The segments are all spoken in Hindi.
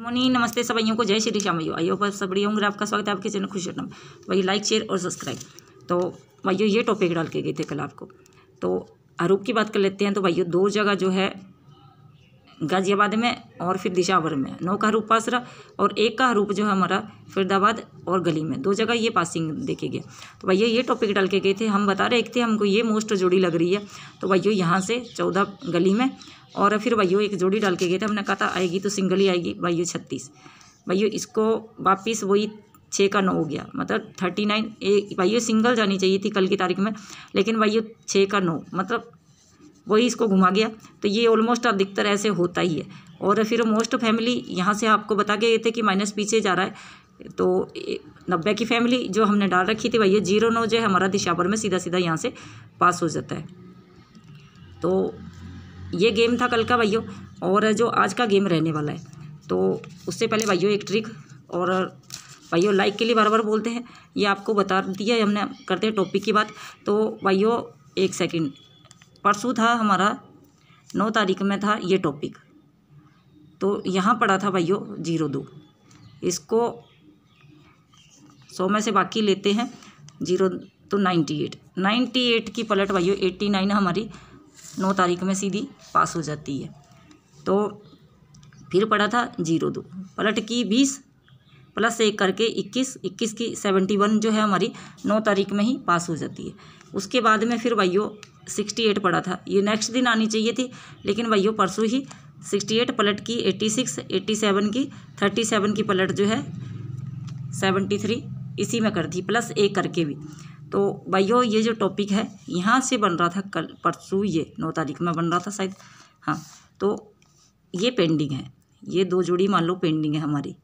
मोनी नमस्ते सब भाइयों को, जय श्री श्याम भाइयों। आइयो पर सब बढ़िया होंगे। आपका स्वागत है आपके चैनल खुशी नम भाई। लाइक शेयर और सब्सक्राइब। तो भाइयों ये टॉपिक डाल के गए थे कल आपको, तो आरोप की बात कर लेते हैं। तो भाइयों दो जगह जो है गाजियाबाद में और फिर दिशावर में 9 का हरूप पास रहा, और 1 का हरूप जो है हमारा फरीदाबाद और गली में, 2 जगह ये पासिंग देखे गए। तो भैया ये टॉपिक डाल के गए थे, हम बता रहे थे हमको ये मोस्ट जोड़ी लग रही है। तो भैया यहाँ से 14 गली में, और फिर भैया एक जोड़ी डाल के गए थे। हमने कहा था आएगी तो सिंगल ही आएगी। भैया 36, भैया इसको वापिस वही 6 का 9 हो गया, मतलब 39। भैया सिंगल जानी चाहिए थी कल की तारीख में, लेकिन भैया 6 का 9 मतलब वही इसको घुमा गया। तो ये ऑलमोस्ट अधिकतर ऐसे होता ही है। और फिर मोस्ट फैमिली यहाँ से आपको बता गए थे कि माइनस पीछे जा रहा है। तो 90 की फैमिली जो हमने डाल रखी थी भैया 09 जो है हमारा दिशावर में सीधा सीधा यहाँ से पास हो जाता है। तो ये गेम था कल का भैया, और जो आज का गेम रहने वाला है। तो उससे पहले भैया एक ट्रिक, और भैया लाइक के लिए बार बार बोलते हैं, ये आपको बता दिया है हमने। करते हैं टॉपिक की बात। तो भैया एक सेकंड, परसों था हमारा 9 तारीख में था ये टॉपिक। तो यहाँ पड़ा था भैया 02, इसको 100 में से बाकी लेते हैं 0 तो 98 की पलट भैया 89 हमारी 9 तारीख में सीधी पास हो जाती है। तो फिर पड़ा था 02, पलट की 20 प्लस 1 करके 21 की 71 जो है हमारी 9 तारीख में ही पास हो जाती है। उसके बाद में फिर भैया 68 पड़ा था, ये नेक्स्ट दिन आनी चाहिए थी, लेकिन भैया परसों ही 68 पलट की 86, 87 की 37 की पलट जो है 73 इसी में कर दी, प्लस 1 करके भी। तो भैया ये जो टॉपिक है यहाँ से बन रहा था कल परसों, ये 9 तारीख में बन रहा था शायद, हाँ। तो ये पेंडिंग है, ये 2 जोड़ी मान लो पेंडिंग है हमारी।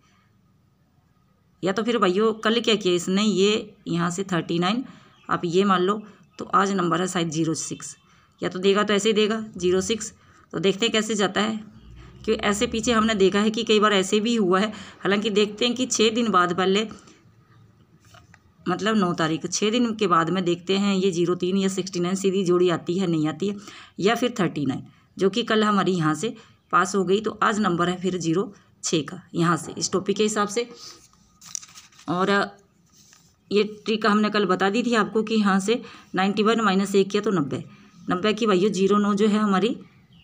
या तो फिर भैया कल क्या किया इसने, ये यहाँ से 39 आप ये मान लो, तो आज नंबर है शायद 06, या तो देगा तो ऐसे ही देगा 06। तो देखते हैं कैसे जाता है, क्योंकि ऐसे पीछे हमने देखा है कि कई बार ऐसे भी हुआ है। हालांकि देखते हैं कि 6 दिन बाद पहले, मतलब 9 तारीख 6 दिन के बाद में देखते हैं ये 03 या 69 सीधी जोड़ी आती है नहीं आती है, या फिर 39 जो कि कल हमारी यहाँ से पास हो गई। तो आज नंबर है फिर 06 का यहाँ से इस टॉपिक के हिसाब से। और ये ट्रिक हमने कल बता दी थी आपको कि यहाँ से 91 माइनस 1 किया तो 90 की भैया 09 जो है हमारी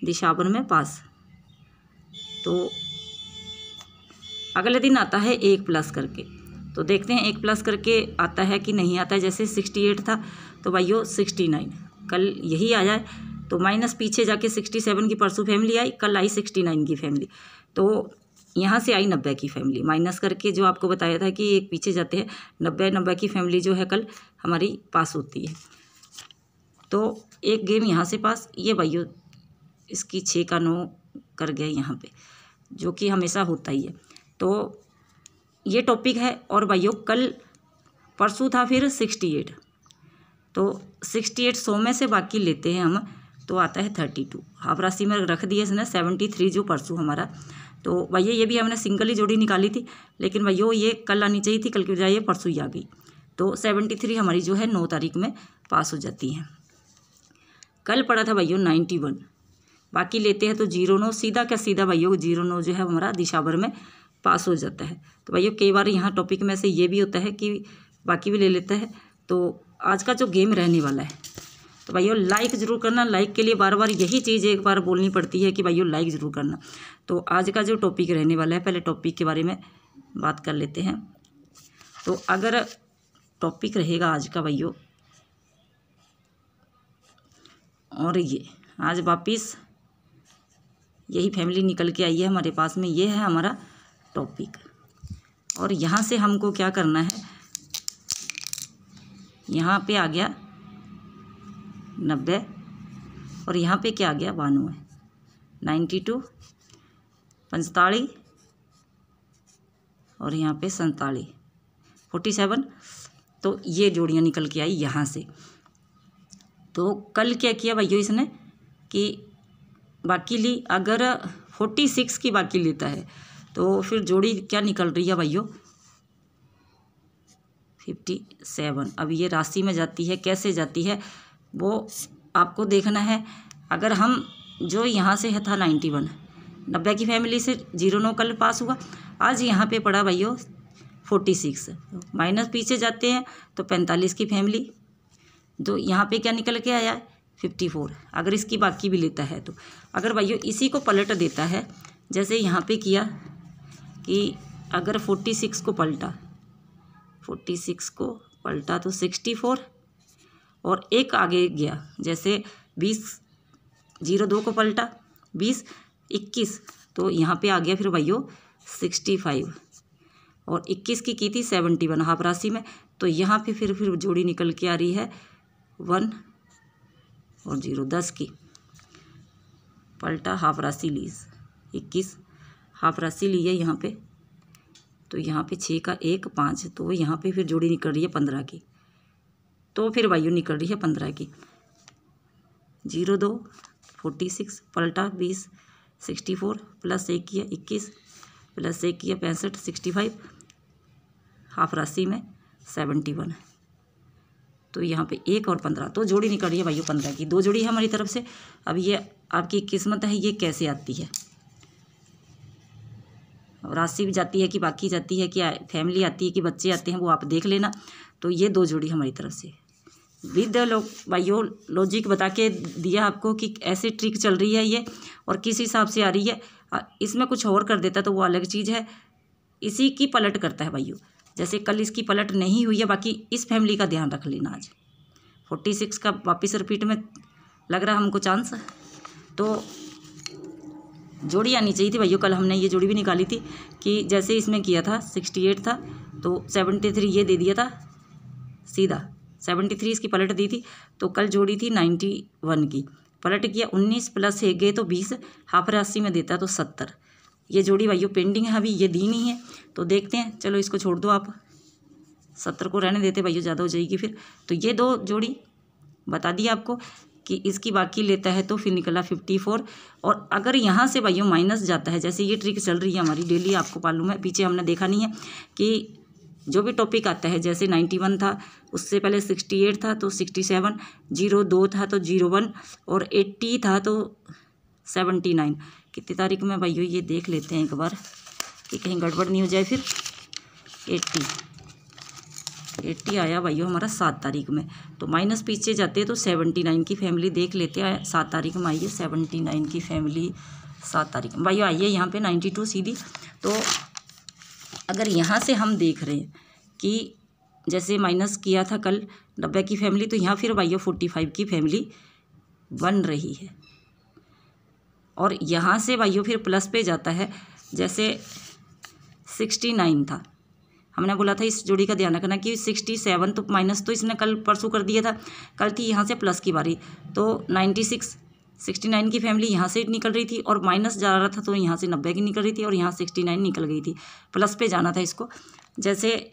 दिशावर में पास। तो अगले दिन आता है 1 प्लस करके, तो देखते हैं 1 प्लस करके आता है कि नहीं आता है। जैसे 68 था तो भैया 69 कल यही आ जाए, तो माइनस पीछे जाके 67 की परसों फैमिली आई, कल आई 69 की फैमिली। तो यहाँ से आई 90 की फैमिली, माइनस करके जो आपको बताया था कि एक पीछे जाते हैं 90 की फैमिली जो है कल हमारी पास होती है। तो एक गेम यहाँ से पास, ये भैया इसकी 6 का 9 कर गया यहाँ पे, जो कि हमेशा होता ही है। तो ये टॉपिक है। और भैया कल परसों था फिर 68, तो 68 100 में से बाकी लेते हैं हम, तो आता है 32। हाफ राशि में रख दिया इसने 73 जो परसों हमारा। तो भैया ये भी हमने सिंगल ही जोड़ी निकाली थी, लेकिन भैया ये कल आनी चाहिए थी, कल की बजाय परसों ही आ गई। तो 73 हमारी जो है 9 तारीख में पास हो जाती है। कल पड़ा था भैया 91, बाकी लेते हैं तो 09 सीधा क्या सीधा भैया 09 जो है हमारा दिशावर में पास हो जाता है। तो भैया कई बार यहाँ टॉपिक में से ये भी होता है कि बाकी भी ले लेता है। तो आज का जो गेम रहने वाला है, तो भैया लाइक ज़रूर करना। लाइक के लिए बार बार यही चीज़ एक बार बोलनी पड़ती है कि भैया लाइक ज़रूर करना। तो आज का जो टॉपिक रहने वाला है, पहले टॉपिक के बारे में बात कर लेते हैं। तो अगर टॉपिक रहेगा आज का भैया, और ये आज वापिस यही फैमिली निकल के आई है हमारे पास में, ये है हमारा टॉपिक। और यहाँ से हमको क्या करना है, यहाँ पे आ गया 90, और यहाँ पे क्या आ गया 92, 92 45, और यहाँ पे 47 47। तो ये जोड़ियाँ निकल के आई यहाँ से। तो कल क्या किया भैया इसने कि बाकी ली, अगर 46 की बाकी लेता है तो फिर जोड़ी क्या निकल रही है भैया 57। अब ये राशि में जाती है, कैसे जाती है वो आपको देखना है। अगर हम जो यहाँ से है था 91, 90 की फैमिली से 0-9 कल पास हुआ। आज यहाँ पे पड़ा भाइयों 46, माइनस पीछे जाते हैं तो 45 की फैमिली, जो यहाँ पे क्या निकल के आया 54। अगर इसकी बाकी भी लेता है तो अगर भाइयों इसी को पलट देता है, जैसे यहाँ पे किया कि अगर 46 को पलटा, 46 को पलटा तो 64 और एक आगे गया, जैसे 20 02 को पलटा 20 21 तो यहाँ पे आ गया फिर भाइयों 65 और 21 की थी 71 हाफ राशि में, तो यहाँ पे फिर जोड़ी निकल के आ रही है 1 और 0 10 की पलटा, हाफ राशि ली 21 हाफ राशि ली है यहाँ पे, तो यहाँ पे 6 का 1 5, तो यहाँ पे फिर जोड़ी निकल रही है 15 की, तो फिर वायु निकल रही है 15 की। 02 46 पलटा 20 64 प्लस 1 किया 21 प्लस 1 किया 65 65 हाफ राशि में 71, तो यहाँ पे 1 और 15, तो जोड़ी निकल रही है भाइयों 15 की। 2 जोड़ी है हमारी तरफ से। अब ये आपकी किस्मत है, ये कैसे आती है, राशि भी जाती है कि बाकी जाती है, कि फैमिली आती है कि बच्चे आते हैं, वो आप देख लेना। तो ये 2 जोड़ी हमारी तरफ से विद भाइयों लॉजिक बता के दिया आपको कि ऐसे ट्रिक चल रही है ये और किस हिसाब से आ रही है। इसमें कुछ और कर देता तो वो अलग चीज़ है, इसी की पलट करता है भाइयों। जैसे कल इसकी पलट नहीं हुई है, बाकी इस फैमिली का ध्यान रख लेना। आज 46 का वापस रिपीट में लग रहा हमको चांस, तो जोड़ी आनी चाहिए थी भाइयों। कल हमने ये जोड़ी भी निकाली थी कि जैसे इसमें किया था 68 था तो 73 ये दे दिया था सीधा, 73 इसकी पलट दी थी। तो कल जोड़ी थी 91 की, पलट किया 19 प्लस 1 गए तो 20, हाफ राशि में देता तो 70। ये जोड़ी भाइयों पेंडिंग है, अभी ये दी नहीं है, तो देखते हैं। चलो इसको छोड़ दो आप, 70 को रहने देते भाइयों, ज़्यादा हो जाएगी फिर। तो ये 2 जोड़ी बता दी आपको कि इसकी बाकी लेता है तो फिर निकला 54। और अगर यहाँ से भाइयों माइनस जाता है, जैसे ये ट्रिक चल रही है हमारी डेली, आपको मालूम है, पीछे हमने देखा नहीं है कि जो भी टॉपिक आता है, जैसे 91 था, उससे पहले 68 था तो 67, 02 था तो 01 और 80 था तो 79। कितनी तारीख में भाइयों ये देख लेते हैं एक बार कि कहीं गड़बड़ नहीं हो जाए। फिर 80 आया भाइयों हमारा 7 तारीख में, तो माइनस पीछे जाते हैं तो 79 की फैमिली देख लेते हैं। 7 तारीख में आइए 79 की फैमिली 7 तारीख में भाइयों आइए यहाँ पे 92 सीधी। तो अगर यहाँ से हम देख रहे हैं कि जैसे माइनस किया था कल 90 की फैमिली, तो यहाँ फिर भाइयों 45 की फैमिली बन रही है। और यहाँ से भाइयों फिर प्लस पे जाता है, जैसे 69 था, हमने बोला था इस जोड़ी का ध्यान रखना कि 67, तो माइनस तो इसने कल परसों कर दिया था, कल थी यहाँ से प्लस की बारी, तो 96 69 की फैमिली यहाँ से निकल रही थी और माइनस जा रहा था तो यहाँ से 90 की निकल रही थी और यहाँ 69 निकल गई थी, प्लस पे जाना था इसको। जैसे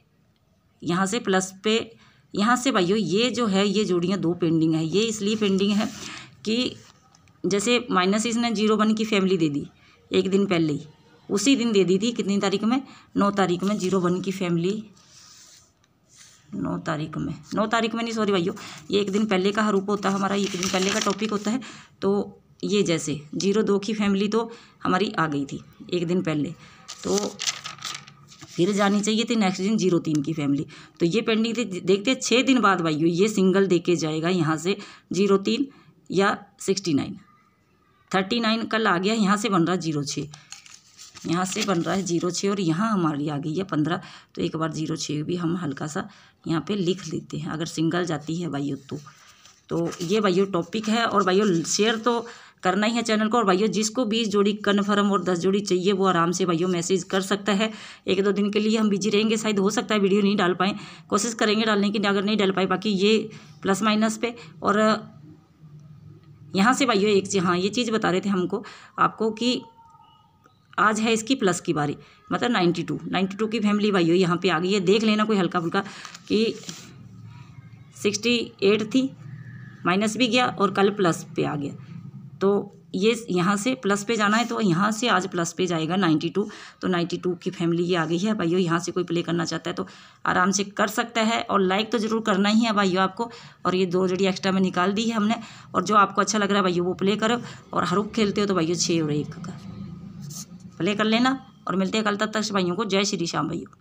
यहाँ से प्लस पे, यहाँ से भाइयों ये जो है ये जोड़ियाँ 2 पेंडिंग है। ये इसलिए पेंडिंग है कि जैसे माइनस इसने 01 की फैमिली दे दी एक दिन पहले ही, उसी दिन दे दी थी, कितनी तारीख में 9 तारीख में 01 की फैमिली, 9 तारीख में नहीं सॉरी भाइयों, ये एक दिन पहले का हरूप होता है हमारा, एक दिन पहले का टॉपिक होता है। तो ये जैसे 02 की फैमिली तो हमारी आ गई थी एक दिन पहले, तो फिर जानी चाहिए थी नेक्स्ट दिन 03 की फैमिली, तो ये पेंडिंग थी। देखते 6 दिन बाद भाइयों ये सिंगल दे के जाएगा यहाँ से 03 या 69 39 कल आ गया, यहाँ से बन रहा 06, यहाँ से बन रहा है 06 और यहाँ हमारी आ गई है 15। तो एक बार 06 भी हम हल्का सा यहाँ पे लिख लेते हैं, अगर सिंगल जाती है भाइयों तो ये भाइयों टॉपिक है। और भाइयों शेयर तो करना ही है चैनल को। और भाइयों जिसको 20 जोड़ी कन्फर्म और 10 जोड़ी चाहिए वो आराम से भाइयों मैसेज कर सकता है। 1-2 दिन के लिए हम बिजी रहेंगे, शायद हो सकता है वीडियो नहीं डाल पाएँ, कोशिश करेंगे डालने की, अगर नहीं डाल पाए बाकी ये प्लस माइनस पे। और यहाँ से भाइयों एक हाँ ये चीज़ बता रहे थे हमको आपको कि आज है इसकी प्लस की बारी, मतलब 92 की फैमिली भाइयों यहाँ पे आ गई है। देख लेना कोई हल्का फुल्का कि 68 थी, माइनस भी गया और कल प्लस पे आ गया, तो ये यहाँ से प्लस पे जाना है, तो यहाँ से आज प्लस पे जाएगा 92। तो 92 की फैमिली ये आ गई है भाइयों। यहाँ से कोई प्ले करना चाहता है तो आराम से कर सकता है, और लाइक तो ज़रूर करना ही है भाइयों आपको। और ये 2 जोड़ी एक्स्ट्रा में निकाल दी है हमने, और जो आपको अच्छा लग रहा है भाइयों वो प्ले करो। और हरूप खेलते हो तो भाइयों 6 और 1 का प्ले कर लेना और मिलते हैं कल, तब तक भाइयों को जय श्री श्याम भाइयों।